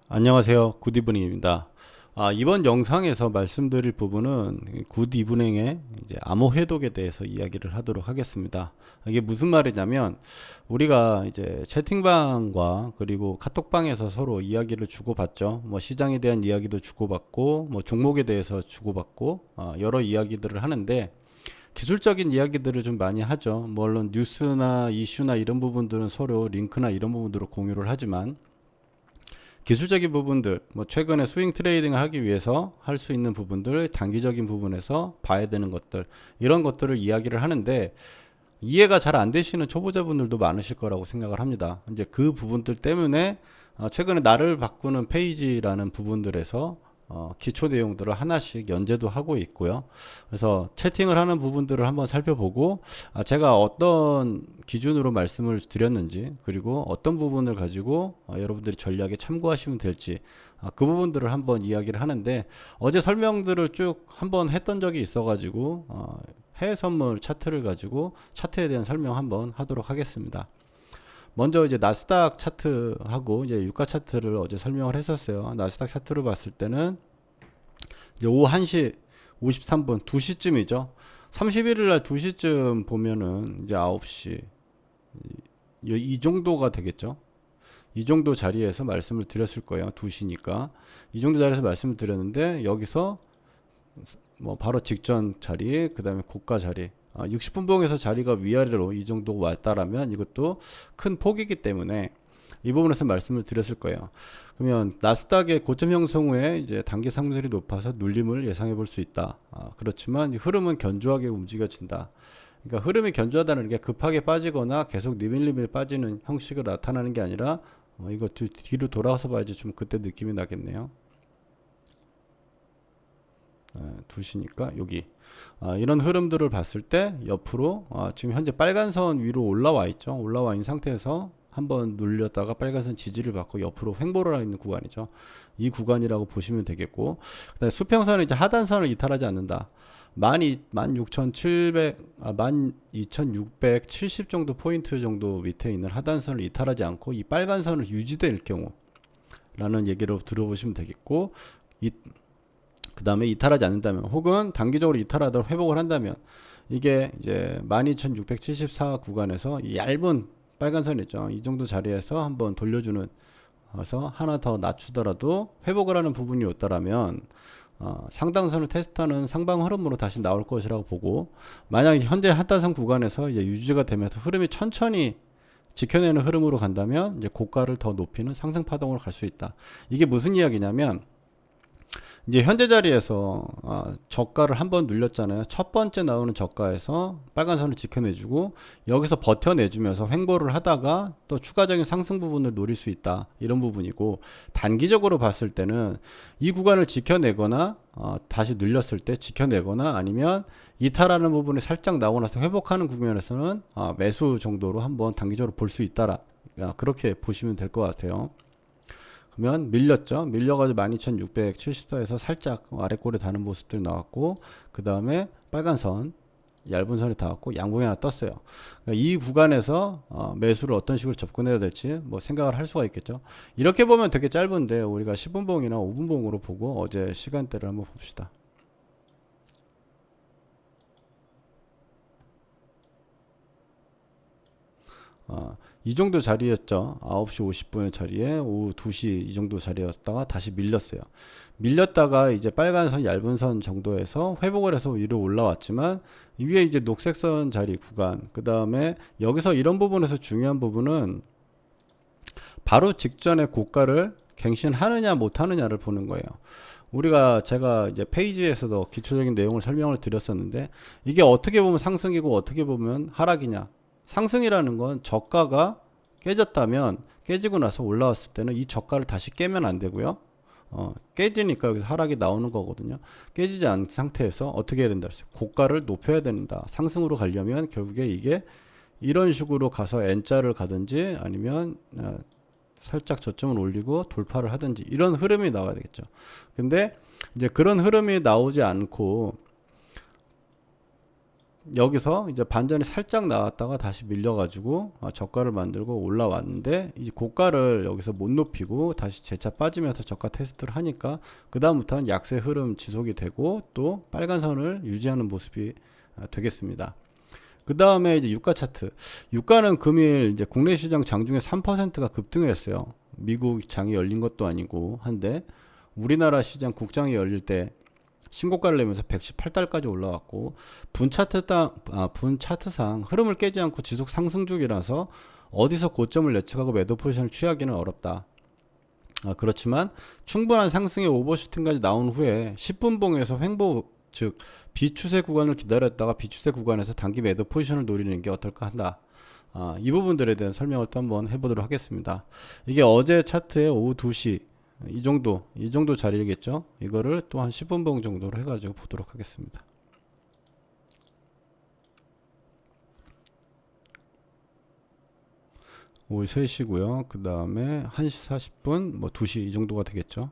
안녕하세요. 굿이브닝입니다. 이번 영상에서 말씀드릴 부분은 굿이브닝의 이제 암호 해독에 대해서 이야기를 하도록 하겠습니다. 이게 무슨 말이냐면 우리가 이제 채팅방과 그리고 카톡방에서 서로 이야기를 주고받죠. 뭐 시장에 대한 이야기도 주고받고 뭐 종목에 대해서 주고받고 여러 이야기들을 하는데 기술적인 이야기들을 좀 많이 하죠. 물론 뉴스나 이슈나 이런 부분들은 서로 링크나 이런 부분들을 공유를 하지만 기술적인 부분들, 뭐 최근에 스윙 트레이딩을 하기 위해서 할 수 있는 부분들, 단기적인 부분에서 봐야 되는 것들, 이런 것들을 이야기를 하는데 이해가 잘 안 되시는 초보자분들도 많으실 거라고 생각을 합니다. 이제 그 부분들 때문에 최근에 나를 바꾸는 페이지라는 부분들에서 기초 내용들을 하나씩 연재도 하고 있고요. 그래서 채팅을 하는 부분들을 한번 살펴보고 제가 어떤 기준으로 말씀을 드렸는지 그리고 어떤 부분을 가지고 여러분들이 전략에 참고하시면 될지 그 부분들을 한번 이야기를 하는데 어제 설명들을 쭉 한번 했던 적이 있어 가지고 해외 선물 차트를 가지고 차트에 대한 설명 한번 하도록 하겠습니다. 먼저 이제 나스닥 차트하고 이제 유가 차트를 어제 설명을 했었어요. 나스닥 차트를 봤을 때는 이제 오후 1시 53분 2시쯤이죠. 31일 날 2시쯤 보면은 이제 9시 이 정도가 되겠죠. 이 정도 자리에서 말씀을 드렸을 거예요. 2시니까. 이 정도 자리에서 말씀을 드렸는데 여기서 뭐 바로 직전 자리, 그 다음에 고가 자리 60분봉에서 자리가 위아래로 이 정도 왔다라면 이것도 큰 폭이기 때문에 이 부분에서 말씀을 드렸을 거예요. 그러면 나스닥의 고점 형성 후에 이제 단기 상승률이 높아서 눌림을 예상해 볼 수 있다. 그렇지만 흐름은 견조하게 움직여진다. 그러니까 흐름이 견조하다는 게 급하게 빠지거나 계속 니밀니밀 빠지는 형식으로 나타나는 게 아니라 이거 뒤로 돌아와서 봐야지 좀 그때 느낌이 나겠네요. 2시니까 여기 이런 흐름들을 봤을 때 옆으로 지금 현재 빨간선 위로 올라와 있죠. 올라와 있는 상태에서 한번 눌렸다가 빨간선 지지를 받고 옆으로 횡보를 하고 있는 구간이죠. 이 구간이라고 보시면 되겠고, 그다음에 수평선은 이제 하단선을 이탈하지 않는다. 12,670 정도 포인트 정도 밑에 있는 하단선을 이탈하지 않고 이 빨간선을 유지될 경우라는 얘기를 들어보시면 되겠고, 그 다음에 이탈하지 않는다면 혹은 단기적으로 이탈하도록 회복을 한다면 이게 이제 12,674 구간에서 이 얇은 빨간선 있죠. 이 정도 자리에서 한번 돌려주는 그래서 하나 더 낮추더라도 회복을 하는 부분이 있다라면 상단선을 테스트하는 상방 흐름으로 다시 나올 것이라고 보고 만약에 현재 하단선 구간에서 이제 유지가 되면서 흐름이 천천히 지켜내는 흐름으로 간다면 이제 고가를 더 높이는 상승 파동으로 갈 수 있다. 이게 무슨 이야기냐면 이제 현재 자리에서 저가를 한번 눌렸잖아요. 첫 번째 나오는 저가에서 빨간선을 지켜내주고 여기서 버텨내주면서 횡보를 하다가 또 추가적인 상승 부분을 노릴 수 있다. 이런 부분이고 단기적으로 봤을 때는 이 구간을 지켜내거나 다시 눌렸을 때 지켜내거나 아니면 이탈하는 부분이 살짝 나오고 나서 회복하는 국면에서는 매수 정도로 한번 단기적으로 볼 수 있다라 그렇게 보시면 될 것 같아요. 그러면 밀렸죠. 밀려가지고 12,674에서 살짝 아래꼴에 닿는 모습들이 나왔고 그 다음에 빨간 선 얇은 선이 닿았고 양봉이 하나 떴어요. 그러니까 이 구간에서 매수를 어떤 식으로 접근해야 될지 뭐 생각을 할 수가 있겠죠. 이렇게 보면 되게 짧은데 우리가 10분봉이나 5분봉으로 보고 어제 시간대를 한번 봅시다. 이 정도 자리였죠. 9시 50분의 자리에 오후 2시 이 정도 자리였다가 다시 밀렸어요. 밀렸다가 이제 빨간 선, 얇은 선 정도에서 회복을 해서 위로 올라왔지만 이 위에 이제 녹색 선 자리 구간, 그 다음에 여기서 이런 부분에서 중요한 부분은 바로 직전에 고가를 갱신하느냐 못하느냐를 보는 거예요. 제가 이제 페이지에서도 기초적인 내용을 설명을 드렸었는데 이게 어떻게 보면 상승이고 어떻게 보면 하락이냐. 상승이라는 건 저가가 깨졌다면 깨지고 나서 올라왔을 때는 이 저가를 다시 깨면 안 되고요. 깨지니까 여기서 하락이 나오는 거거든요. 깨지지 않은 상태에서 어떻게 해야 된다? 고가를 높여야 된다. 상승으로 가려면 결국에 이게 이런 식으로 가서 N자를 가든지 아니면 살짝 저점을 올리고 돌파를 하든지 이런 흐름이 나와야 되겠죠. 근데 이제 그런 흐름이 나오지 않고 여기서 이제 반전이 살짝 나왔다가 다시 밀려가지고 저가를 만들고 올라왔는데 이제 고가를 여기서 못 높이고 다시 재차 빠지면서 저가 테스트를 하니까 그 다음부터는 약세 흐름 지속이 되고 또 빨간 선을 유지하는 모습이 되겠습니다. 그 다음에 이제 유가 차트. 유가는 금일 이제 국내 시장 장중에 3%가 급등했어요. 미국 장이 열린 것도 아니고 한데 우리나라 시장 국장이 열릴 때 신고가를 내면서 118달까지 올라왔고 분 차트상 흐름을 깨지 않고 지속 상승 중이라서 어디서 고점을 예측하고 매도 포지션을 취하기는 어렵다. 그렇지만 충분한 상승의 오버슈팅까지 나온 후에 10분봉에서 횡보 즉 비추세 구간을 기다렸다가 비추세 구간에서 단기 매도 포지션을 노리는 게 어떨까 한다. 이 부분들에 대한 설명을 또 한번 해보도록 하겠습니다. 이게 어제 차트의 오후 2시 이 정도 자리겠죠. 이거를 또 한 10분봉 정도로 해가지고 보도록 하겠습니다. 오후 3시고요. 그 다음에 1시 40분, 뭐 2시 이 정도가 되겠죠.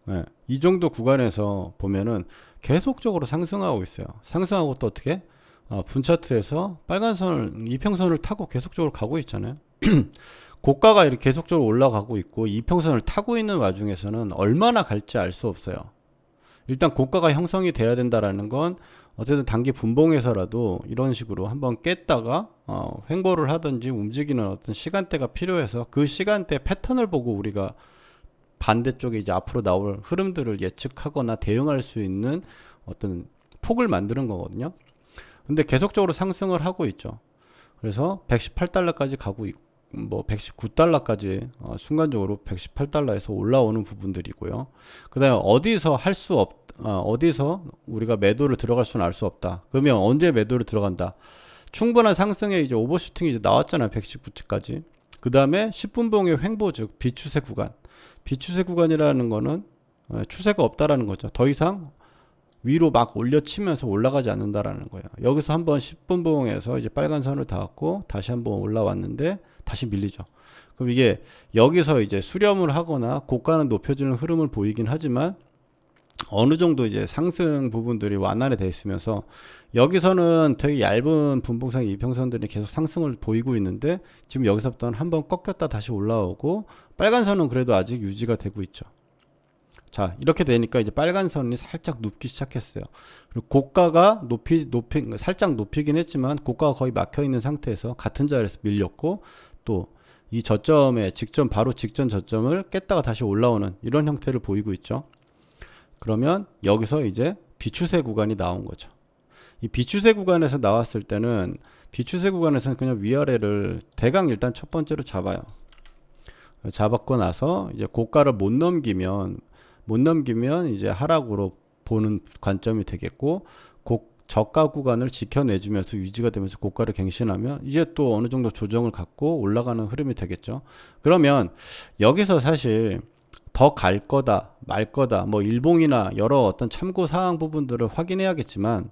네, 이 정도 구간에서 보면은 계속적으로 상승하고 있어요. 상승하고 또 어떻게? 분차트에서 빨간선을, 이평선을 타고 계속적으로 가고 있잖아요. 고가가 이렇게 계속적으로 올라가고 있고 이평선을 타고 있는 와중에서는 얼마나 갈지 알 수 없어요. 일단 고가가 형성이 돼야 된다라는 건 어쨌든 단기 분봉에서라도 이런 식으로 한번 깼다가 횡보를 하든지 움직이는 어떤 시간대가 필요해서 그 시간대 패턴을 보고 우리가 반대쪽에 이제 앞으로 나올 흐름들을 예측하거나 대응할 수 있는 어떤 폭을 만드는 거거든요. 근데 계속적으로 상승을 하고 있죠. 그래서 118달러까지 가고 있고 뭐 119달러까지 순간적으로 118달러에서 올라오는 부분들이고요. 그다음에 어디서 우리가 매도를 들어갈 수는 알 수 없다. 그러면 언제 매도를 들어간다? 충분한 상승에 이제 오버슈팅이 이제 나왔잖아요. 119치까지. 그다음에 10분봉의 횡보 즉 비추세 구간. 비추세 구간이라는 거는 추세가 없다라는 거죠. 더 이상 위로 막 올려치면서 올라가지 않는다라는 거예요. 여기서 한번 10분봉에서 이제 빨간 선을 닿았고 다시 한번 올라왔는데 다시 밀리죠. 그럼 이게 여기서 이제 수렴을 하거나 고가는 높여지는 흐름을 보이긴 하지만 어느 정도 이제 상승 부분들이 완화가 돼 있으면서 여기서는 되게 얇은 분봉상 이평선들이 계속 상승을 보이고 있는데 지금 여기서부터는 한번 꺾였다 다시 올라오고 빨간 선은 그래도 아직 유지가 되고 있죠. 자, 이렇게 되니까 이제 빨간 선이 살짝 눕기 시작했어요. 그리고 고가가 살짝 높이긴 했지만 고가가 거의 막혀 있는 상태에서 같은 자리에서 밀렸고 또 이 저점에 바로 직전 저점을 깼다가 다시 올라오는 이런 형태를 보이고 있죠. 그러면 여기서 이제 비추세 구간이 나온 거죠. 이 비추세 구간에서 나왔을 때는 비추세 구간에서는 그냥 위아래를 대강 일단 첫 번째로 잡아요. 잡았고 나서 이제 고가를 못 넘기면 이제 하락으로 보는 관점이 되겠고 저가 구간을 지켜내주면서 유지가 되면서 고가를 갱신하면 이제 또 어느 정도 조정을 갖고 올라가는 흐름이 되겠죠. 그러면 여기서 사실 더 갈 거다 말 거다 뭐 일봉이나 여러 어떤 참고 사항 부분들을 확인해야겠지만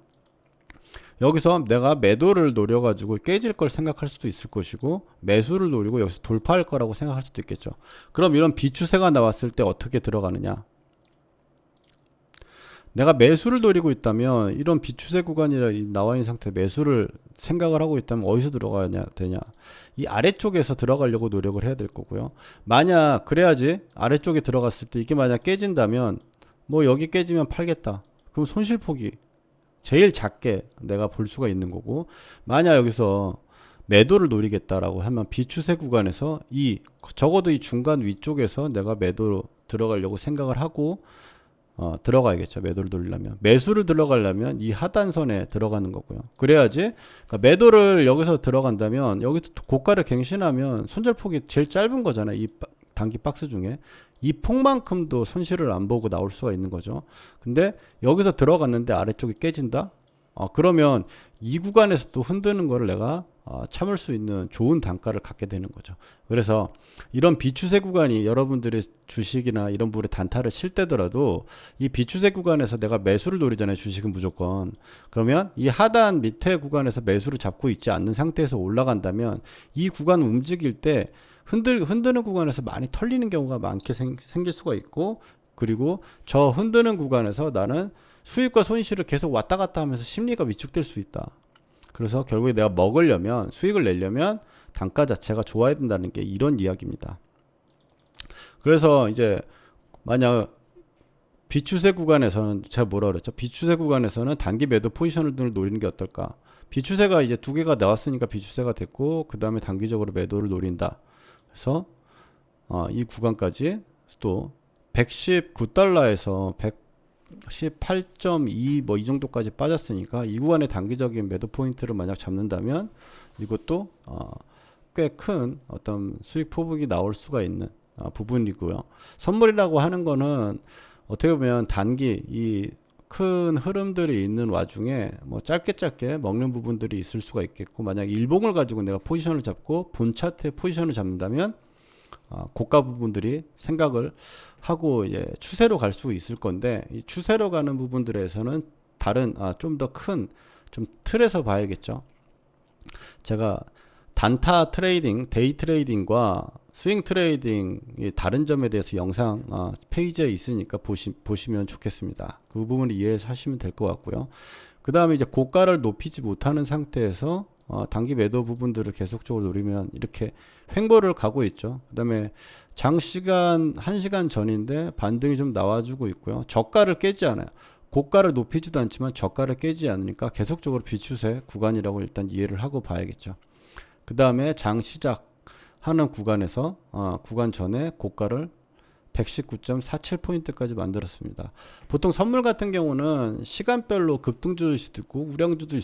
여기서 내가 매도를 노려가지고 깨질 걸 생각할 수도 있을 것이고 매수를 노리고 여기서 돌파할 거라고 생각할 수도 있겠죠. 그럼 이런 비추세가 나왔을 때 어떻게 들어가느냐? 내가 매수를 노리고 있다면 이런 비추세 구간이 나와 있는 상태에 매수를 생각을 하고 있다면 어디서 들어가야 되냐? 이 아래쪽에서 들어가려고 노력을 해야 될 거고요. 만약 그래야지 아래쪽에 들어갔을 때 이게 만약 깨진다면 뭐 여기 깨지면 팔겠다. 그럼 손실폭이 제일 작게 내가 볼 수가 있는 거고 만약 여기서 매도를 노리겠다라고 하면 비추세 구간에서 적어도 이 중간 위쪽에서 내가 매도로 들어가려고 생각을 하고 들어가야겠죠. 매도를 돌리려면 매수를 들어가려면 이 하단선에 들어가는 거고요. 그래야지 그러니까 매도를 여기서 들어간다면 여기서 고가를 갱신하면 손절폭이 제일 짧은 거잖아요. 이 단기 박스 중에 이 폭만큼도 손실을 안 보고 나올 수가 있는 거죠. 근데 여기서 들어갔는데 아래쪽이 깨진다? 그러면 이 구간에서 또 흔드는 거를 내가 참을 수 있는 좋은 단가를 갖게 되는 거죠. 그래서 이런 비추세 구간이 여러분들의 주식이나 이런 부분에 단타를 칠 때더라도 이 비추세 구간에서 내가 매수를 노리잖아요. 주식은 무조건. 그러면 이 하단 밑에 구간에서 매수를 잡고 있지 않는 상태에서 올라간다면 이 구간 움직일 때 흔드는 구간에서 많이 털리는 경우가 많게 생길 수가 있고 그리고 저 흔드는 구간에서 나는 수익과 손실을 계속 왔다 갔다 하면서 심리가 위축될 수 있다. 그래서 결국에 내가 먹으려면, 수익을 내려면 단가 자체가 좋아야 된다는 게 이런 이야기입니다. 그래서 이제 만약 비추세 구간에서는, 제가 뭐라 그랬죠? 비추세 구간에서는 단기 매도 포지션을 노리는 게 어떨까? 비추세가 이제 두 개가 나왔으니까 비추세가 됐고, 그 다음에 단기적으로 매도를 노린다. 그래서 이 구간까지 또 119달러에서 118.2 뭐 이 정도까지 빠졌으니까 이 구간의 단기적인 매도 포인트를 만약 잡는다면 이것도 꽤 큰 어떤 수익 포복이 나올 수가 있는 부분이고요. 선물이라고 하는 거는 어떻게 보면 단기 이 큰 흐름들이 있는 와중에 뭐 짧게 먹는 부분들이 있을 수가 있겠고, 만약 일봉을 가지고 내가 포지션을 잡고 본 차트에 포지션을 잡는다면 고가 부분들이 생각을 하고 이제 추세로 갈 수 있을 건데, 이 추세로 가는 부분들에서는 다른 좀 더 큰 좀 틀에서 봐야겠죠. 제가 단타 트레이딩, 데이 트레이딩과 스윙 트레이딩이 다른 점에 대해서 영상 페이지에 있으니까 보시면 좋겠습니다. 그 부분을 이해하시면 될 것 같고요. 그 다음에 이제 고가를 높이지 못하는 상태에서 단기 매도 부분들을 계속적으로 노리면 이렇게 횡보를 가고 있죠. 그 다음에 장시간 1시간 전인데 반등이 좀 나와주고 있고요. 저가를 깨지 않아요. 고가를 높이지도 않지만 저가를 깨지 않으니까 계속적으로 비추세 구간이라고 일단 이해를 하고 봐야겠죠. 그 다음에 장 시작하는 구간에서 구간 전에 고가를 119.47포인트까지 만들었습니다. 보통 선물 같은 경우는 시간별로 급등주일 수도 있고 우량주도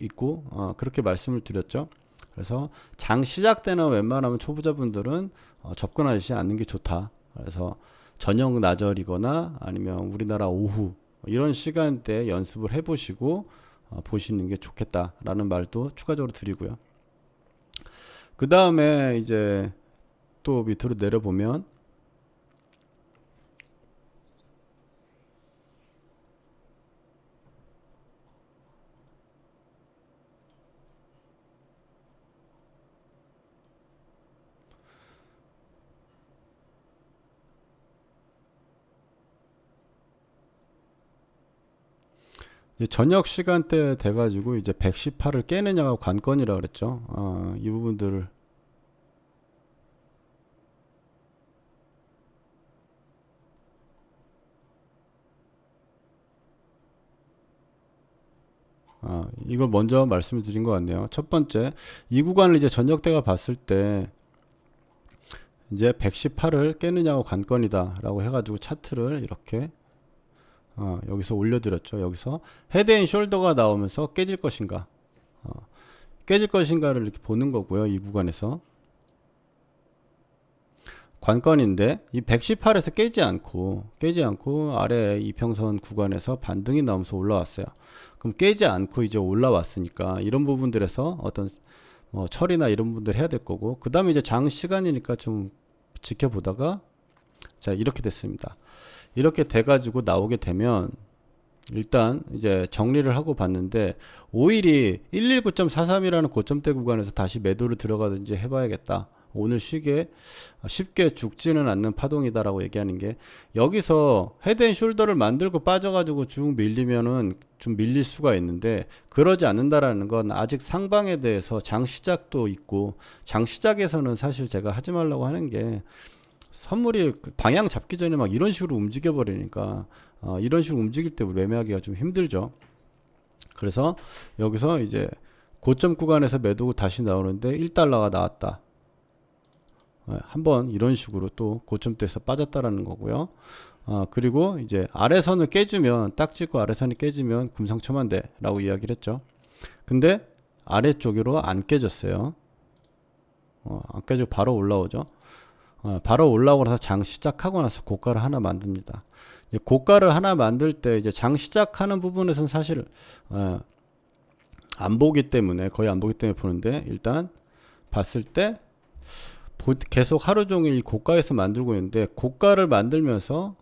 있고 그렇게 말씀을 드렸죠. 그래서 장 시작 때는 웬만하면 초보자분들은 접근하지 않는 게 좋다. 그래서 저녁 나절이거나 아니면 우리나라 오후 이런 시간대에 연습을 해보시고 보시는 게 좋겠다라는 말도 추가적으로 드리고요. 그 다음에 이제 또 밑으로 내려보면 저녁 시간대 돼가지고 이제 118을 깨느냐가 관건이라 그랬죠. 이 부분들을 이걸 먼저 말씀을 드린 것 같네요. 첫 번째, 이 구간을 이제 저녁 때가 봤을 때 이제 118을 깨느냐가 관건이다 라고 해가지고 차트를 이렇게 여기서 올려드렸죠. 여기서 헤드앤숄더가 나오면서 깨질 것인가, 깨질 것인가를 이렇게 보는 거고요. 이 구간에서 관건인데 이 118에서 깨지 않고 아래 이평선 구간에서 반등이 나오면서 올라왔어요. 그럼 깨지 않고 이제 올라왔으니까 이런 부분들에서 어떤 뭐 처리나 이런 부분들 해야 될 거고, 그 다음에 이제 장 시간이니까 좀 지켜보다가 자 이렇게 됐습니다. 이렇게 돼가지고 나오게 되면 일단 이제 정리를 하고 봤는데 오일이 119.43이라는 고점대 구간에서 다시 매도를 들어가든지 해봐야겠다. 오늘 쉽게 죽지는 않는 파동이다라고 얘기하는 게, 여기서 헤드앤숄더를 만들고 빠져가지고 쭉 밀리면은 좀 밀릴 수가 있는데 그러지 않는다라는 건 아직 상방에 대해서 장 시작도 있고, 장 시작에서는 사실 제가 하지 말라고 하는 게 선물이 방향 잡기 전에 막 이런 식으로 움직여 버리니까 이런 식으로 움직일 때 매매하기가 좀 힘들죠. 그래서 여기서 이제 고점 구간에서 매도고 다시 나오는데 1달러가 나왔다. 한번 이런 식으로 또 고점대에서 빠졌다라는 거고요. 그리고 이제 아래선을 깨주면, 딱 찍고 아래선이 깨지면 금상첨환대 라고 이야기를 했죠. 근데 아래쪽으로 안 깨졌어요. 안 깨지고 바로 올라오죠. 바로 올라오고 나서 장 시작하고 나서 고가를 하나 만듭니다. 이제 고가를 하나 만들 때 이제 장 시작하는 부분에서는 사실 안 보기 때문에, 거의 안 보기 때문에 보는데, 일단 봤을 때 계속 하루 종일 이 고가에서 만들고 있는데, 고가를 만들면서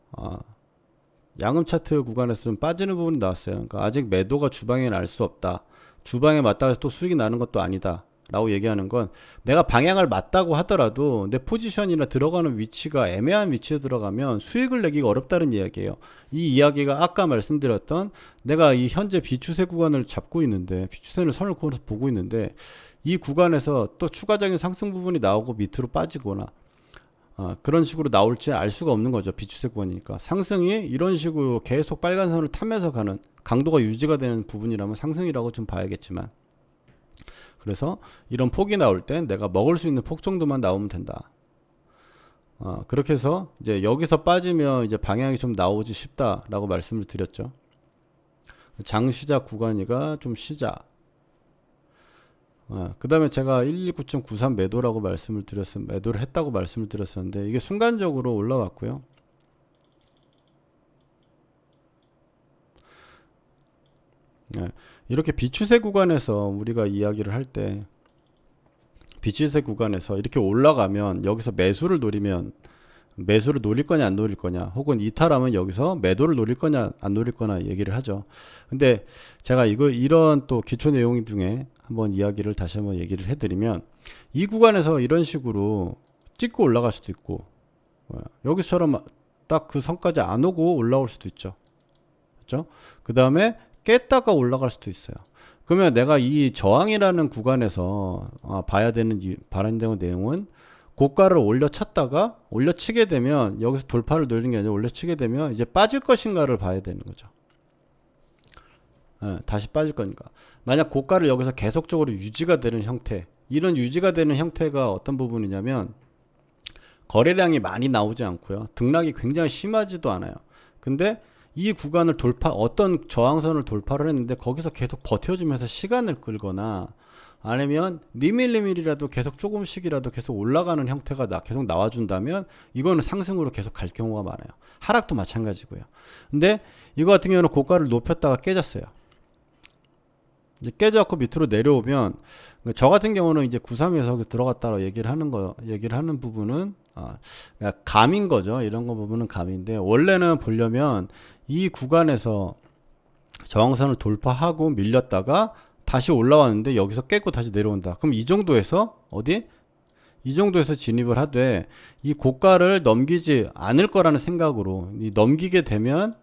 양음 차트 구간에서 좀 빠지는 부분이 나왔어요. 그러니까 아직 매도가 주방에 날 수 없다. 주방에 맞다가 또 수익이 나는 것도 아니다. 라고 얘기하는 건 내가 방향을 맞다고 하더라도 내 포지션이나 들어가는 위치가 애매한 위치에 들어가면 수익을 내기가 어렵다는 이야기예요. 이 이야기가 아까 말씀드렸던 내가 이 현재 비추세 구간을 잡고 있는데 비추세는 선을 그어서 보고 있는데 이 구간에서 또 추가적인 상승 부분이 나오고 밑으로 빠지거나 그런 식으로 나올지 알 수가 없는 거죠. 비추세 구간이니까. 상승이 이런 식으로 계속 빨간 선을 타면서 가는 강도가 유지가 되는 부분이라면 상승이라고 좀 봐야겠지만, 그래서 이런 폭이 나올 땐 내가 먹을 수 있는 폭 정도만 나오면 된다. 그렇게 해서 이제 여기서 빠지면 이제 방향이 좀 나오지 싶다라고 말씀을 드렸죠. 장 시작 구간이가 좀 시작. 그 다음에 제가 119.93 매도라고 말씀을 드렸습니다. 매도를 했다고 말씀을 드렸었는데 이게 순간적으로 올라왔고요. 이렇게 비추세 구간에서 우리가 이야기를 할 때 비추세 구간에서 이렇게 올라가면 여기서 매수를 노리면 매수를 노릴 거냐 안 노릴 거냐, 혹은 이탈하면 여기서 매도를 노릴 거냐 안 노릴 거냐 얘기를 하죠. 근데 제가 이런 또 기초 내용 중에 한번 이야기를 다시 한번 얘기를 해드리면, 이 구간에서 이런 식으로 찍고 올라갈 수도 있고 여기처럼 딱 그 선까지 안 오고 올라올 수도 있죠. 그렇죠? 그 다음에 깼다가 올라갈 수도 있어요. 그러면 내가 이 저항이라는 구간에서 봐야 되는 내용은 고가를 올려쳤다가 올려치게 되면 여기서 돌파를 노리는 게 아니라 올려치게 되면 이제 빠질 것인가를 봐야 되는 거죠. 다시 빠질 거니까. 만약 고가를 여기서 계속적으로 유지가 되는 형태, 이런 유지가 되는 형태가 어떤 부분이냐면 거래량이 많이 나오지 않고요, 등락이 굉장히 심하지도 않아요. 근데 이 구간을 어떤 저항선을 돌파를 했는데 거기서 계속 버텨주면서 시간을 끌거나 아니면 니밀리밀이라도 계속 조금씩이라도 계속 올라가는 형태가 계속 나와준다면 이거는 상승으로 계속 갈 경우가 많아요. 하락도 마찬가지고요. 근데 이거 같은 경우는 고가를 높였다가 깨졌어요. 이제 깨져갖고 밑으로 내려오면, 저 같은 경우는 이제 93에서 들어갔다고 얘기를 하는 부분은 그러니까 감인 거죠. 이런 거 부분은 감인데, 원래는 보려면 이 구간에서 저항선을 돌파하고 밀렸다가 다시 올라왔는데 여기서 깨고 다시 내려온다. 그럼 이 정도에서 이 정도에서 진입을 하되 이 고가를 넘기지 않을 거라는 생각으로, 넘기게 되면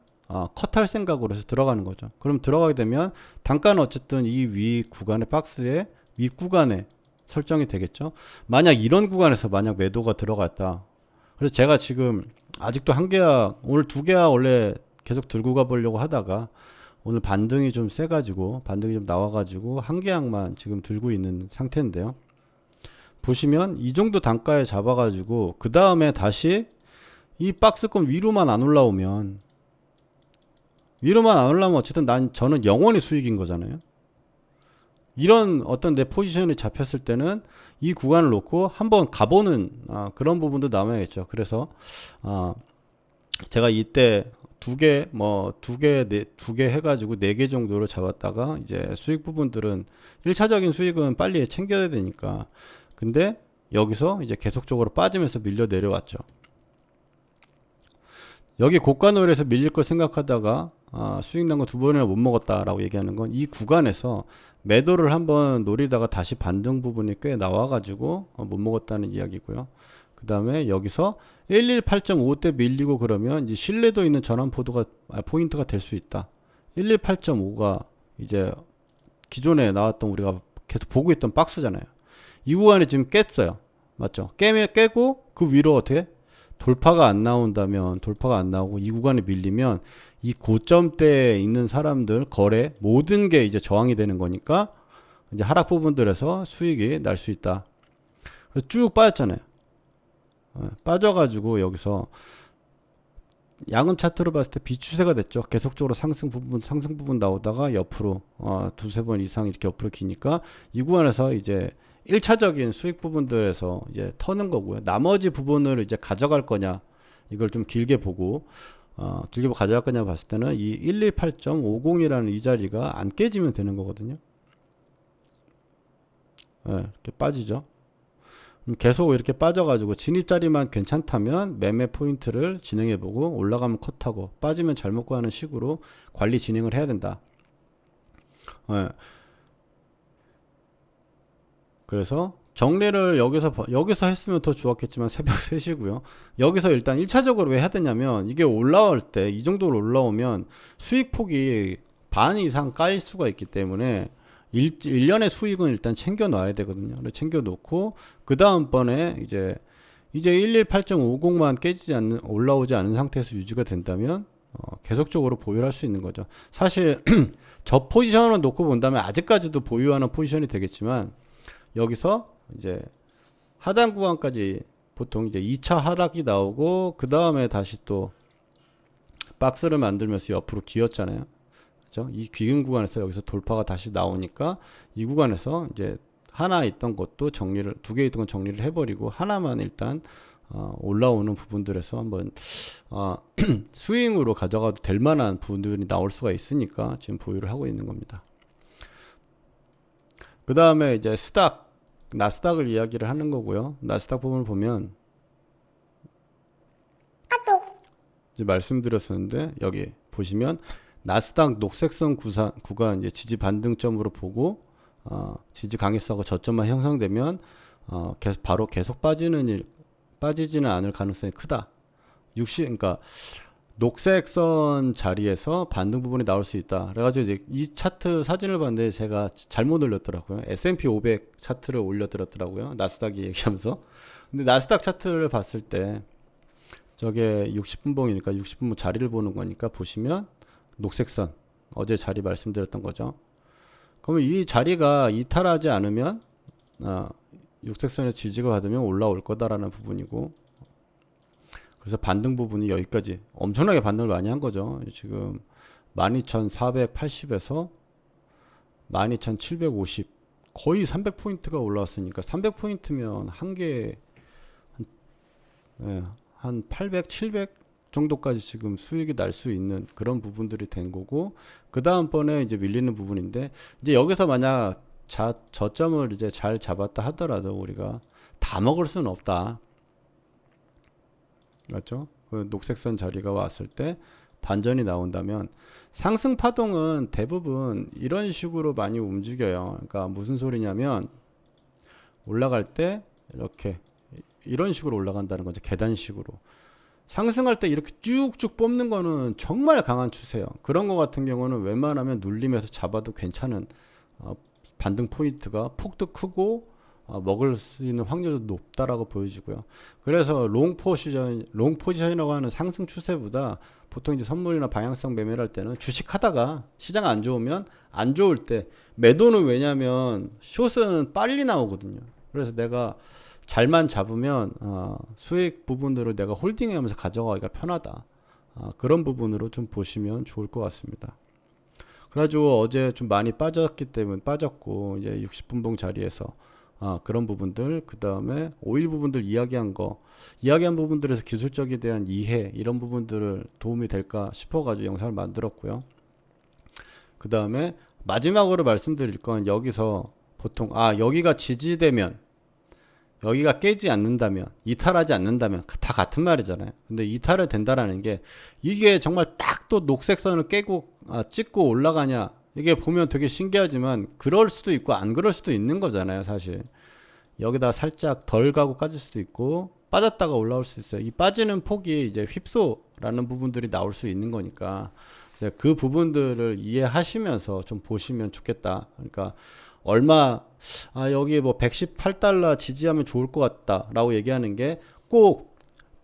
컷할 생각으로 해서 들어가는 거죠. 그럼 들어가게 되면 단가는 어쨌든 이 위 구간의 박스의 윗구간에 설정이 되겠죠. 만약 이런 구간에서 만약 매도가 들어갔다. 그래서 제가 지금 아직도 한 계약, 오늘 두 계약 원래 계속 들고 가보려고 하다가 오늘 반등이 좀 세가지고, 반등이 좀 나와가지고 한 계약만 지금 들고 있는 상태인데요. 보시면 이 정도 단가에 잡아가지고 그 다음에 다시 이 박스권 위로만 안 올라오면 어쨌든 저는 영원히 수익인 거잖아요. 이런 어떤 내 포지션이 잡혔을 때는 이 구간을 놓고 한번 가보는 그런 부분도 남아야겠죠. 그래서 제가 이때 두 개 해가지고 4개 정도로 잡았다가 이제 수익 부분들은 1차적인 수익은 빨리 챙겨야 되니까, 근데 여기서 이제 계속적으로 빠지면서 밀려 내려왔죠. 여기 고가 노래에서 밀릴 걸 생각하다가 수익 난 거 2번이나 못 먹었다라고 얘기하는 건 이 구간에서 매도를 한번 노리다가 다시 반등 부분이 꽤 나와가지고 못 먹었다는 이야기고요. 그 다음에 여기서 118.5대 밀리고 그러면 이제 신뢰도 있는 전환 포인트가 될 수 있다. 118.5가 이제 기존에 나왔던 우리가 계속 보고 있던 박스잖아요. 이 구간에 지금 깼어요. 맞죠? 깨고 그 위로 어떻게 돌파가 안 나오고 이 구간에 밀리면 이 고점대에 있는 사람들 거래 모든 게 이제 저항이 되는 거니까 이제 하락 부분들에서 수익이 날 수 있다. 그래서 쭉 빠졌잖아요. 빠져가지고 여기서 양은 차트로 봤을 때 비추세가 됐죠. 계속적으로 상승 부분 나오다가 옆으로 두세 번 이상 이렇게 옆으로 기니까 이 구간에서 이제 1차적인 수익 부분들에서 이제 터는 거고요. 나머지 부분을 이제 가져갈 거냐, 이걸 좀 길게 보고 가져갈 거냐 봤을 때는 이 128.50이라는 이 자리가 안 깨지면 되는 거거든요. 이렇게 빠지죠. 계속 이렇게 빠져가지고 진입 자리만 괜찮다면 매매 포인트를 진행해보고 올라가면 컷하고 빠지면 잘 먹고 하는 식으로 관리 진행을 해야 된다. 그래서 정리를 여기서 했으면 더 좋았겠지만 새벽 3시고요. 여기서 일단 1차적으로 왜 해야 되냐면 이게 올라올 때 이 정도로 올라오면 수익 폭이 반 이상 까일 수가 있기 때문에 1년의 수익은 일단 챙겨 놔야 되거든요. 챙겨 놓고 그 다음번에 이제 118.50만 올라오지 않은 상태에서 유지가 된다면 계속적으로 보유를 할 수 있는 거죠. 사실 저 포지션을 놓고 본다면 아직까지도 보유하는 포지션이 되겠지만 여기서 이제 하단 구간까지 보통 이제 2차 하락이 나오고 그 다음에 다시 또 박스를 만들면서 옆으로 기었잖아요. 그렇죠? 이 귀금 구간에서 여기서 돌파가 다시 나오니까 이 구간에서 이제 하나 있던 것도 정리를, 2개 있던 건 정리를 해버리고 하나만 일단 올라오는 부분들에서 한번 스윙으로 가져가도 될 만한 부분들이 나올 수가 있으니까 지금 보유를 하고 있는 겁니다. 그 다음에 이제 나스닥을 이야기를 하는 거고요. 나스닥 부분을 보면 이제 말씀드렸었는데 여기 보시면 나스닥 녹색선 구간 이제 지지 반등점으로 보고 지지 강했어하고 저점만 형성되면 바로 계속 빠지지는 않을 가능성이 크다. 그러니까 녹색선 자리에서 반등 부분이 나올 수 있다. 그래가지고 이제 이 차트 사진을 봤는데 제가 잘못 올렸더라고요. S&P 500 차트를 올려드렸더라고요. 나스닥이 얘기하면서. 근데 나스닥 차트를 봤을 때 저게 60분봉이니까 60분봉 자리를 보는 거니까 보시면 녹색선 어제 자리 말씀드렸던 거죠. 그러면 이 자리가 이탈하지 않으면 육색선의 지지가 받으면 올라올 거다라는 부분이고, 그래서 반등 부분이 여기까지 엄청나게 반등을 많이 한 거죠. 지금 12,480에서 12,750 거의 300포인트가 올라왔으니까 300포인트면 한 800, 700 정도까지 지금 수익이 날 수 있는 그런 부분들이 된 거고, 그 다음번에 이제 밀리는 부분인데, 이제 여기서 만약 저점을 이제 잘 잡았다 하더라도 우리가 다 먹을 수는 없다. 맞죠? 그 녹색선 자리가 왔을 때 반전이 나온다면 상승 파동은 대부분 이런 식으로 많이 움직여요. 그러니까 무슨 소리냐면 올라갈 때 이렇게 이런 식으로 올라간다는 거죠. 계단식으로. 상승할 때 이렇게 쭉쭉 뽑는 거는 정말 강한 추세예요. 그런 거 같은 경우는 웬만하면 눌림에서 잡아도 괜찮은 반등 포인트가 폭도 크고 먹을 수 있는 확률도 높다라고 보여지고요. 그래서 롱 포지션이라고 하는 상승 추세보다 보통 이제 선물이나 방향성 매매를 할 때는 주식 하다가 시장 안 좋으면 안 좋을 때 매도는, 왜냐면 숏은 빨리 나오거든요. 그래서 내가 잘만 잡으면 수익 부분들을 내가 홀딩하면서 가져가기가 편하다. 그런 부분으로 좀 보시면 좋을 것 같습니다. 그래가지고 어제 좀 많이 빠졌고 이제 60분봉 자리에서 그런 부분들, 그 다음에 오일 부분들 이야기한 부분들에서 기술적에 대한 이해, 이런 부분들을 도움이 될까 싶어가지고 영상을 만들었고요. 그 다음에 마지막으로 말씀드릴 건, 여기서 보통 여기가 지지되면, 여기가 깨지 않는다면, 이탈하지 않는다면 다 같은 말이잖아요. 근데 이탈을 된다라는 게 이게 정말 딱 또 녹색선을 찍고 올라가냐, 이게 보면 되게 신기하지만 그럴 수도 있고 안 그럴 수도 있는 거잖아요. 사실 여기다 살짝 덜 가고 까질 수도 있고 빠졌다가 올라올 수 있어요. 이 빠지는 폭이 이제 휩소라는 부분들이 나올 수 있는 거니까 그 부분들을 이해하시면서 좀 보시면 좋겠다. 그러니까 여기 뭐 118달러 지지하면 좋을 것 같다 라고 얘기하는 게 꼭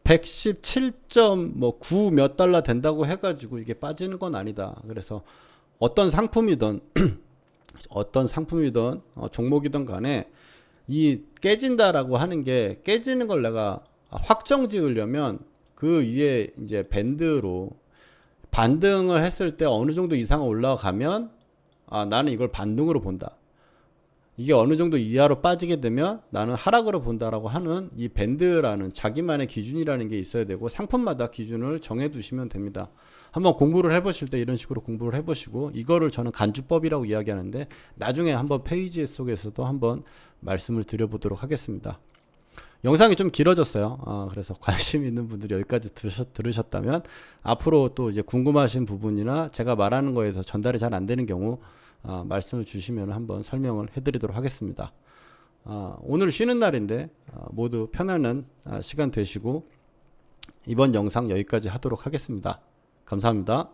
117.9 몇 달러 된다고 해가지고 이게 빠지는 건 아니다. 그래서 어떤 상품이든 종목이든 간에 이 깨진다라고 하는 게, 깨지는 걸 내가 확정 지으려면 그 위에 이제 밴드로 반등을 했을 때 어느 정도 이상 올라가면 나는 이걸 반등으로 본다. 이게 어느 정도 이하로 빠지게 되면 나는 하락으로 본다라고 하는 이 밴드라는 자기만의 기준이라는 게 있어야 되고, 상품마다 기준을 정해 두시면 됩니다. 한번 공부를 해보실 때 이런 식으로 공부를 해보시고, 이거를 저는 간주법이라고 이야기하는데 나중에 한번 페이지 속에서도 한번 말씀을 드려보도록 하겠습니다. 영상이 좀 길어졌어요. 그래서 관심 있는 분들이 여기까지 들으셨다면 앞으로 또 이제 궁금하신 부분이나 제가 말하는 거에서 전달이 잘 안 되는 경우 말씀을 주시면 한번 설명을 해드리도록 하겠습니다. 오늘 쉬는 날인데 모두 편안한 시간 되시고 이번 영상 여기까지 하도록 하겠습니다. 감사합니다.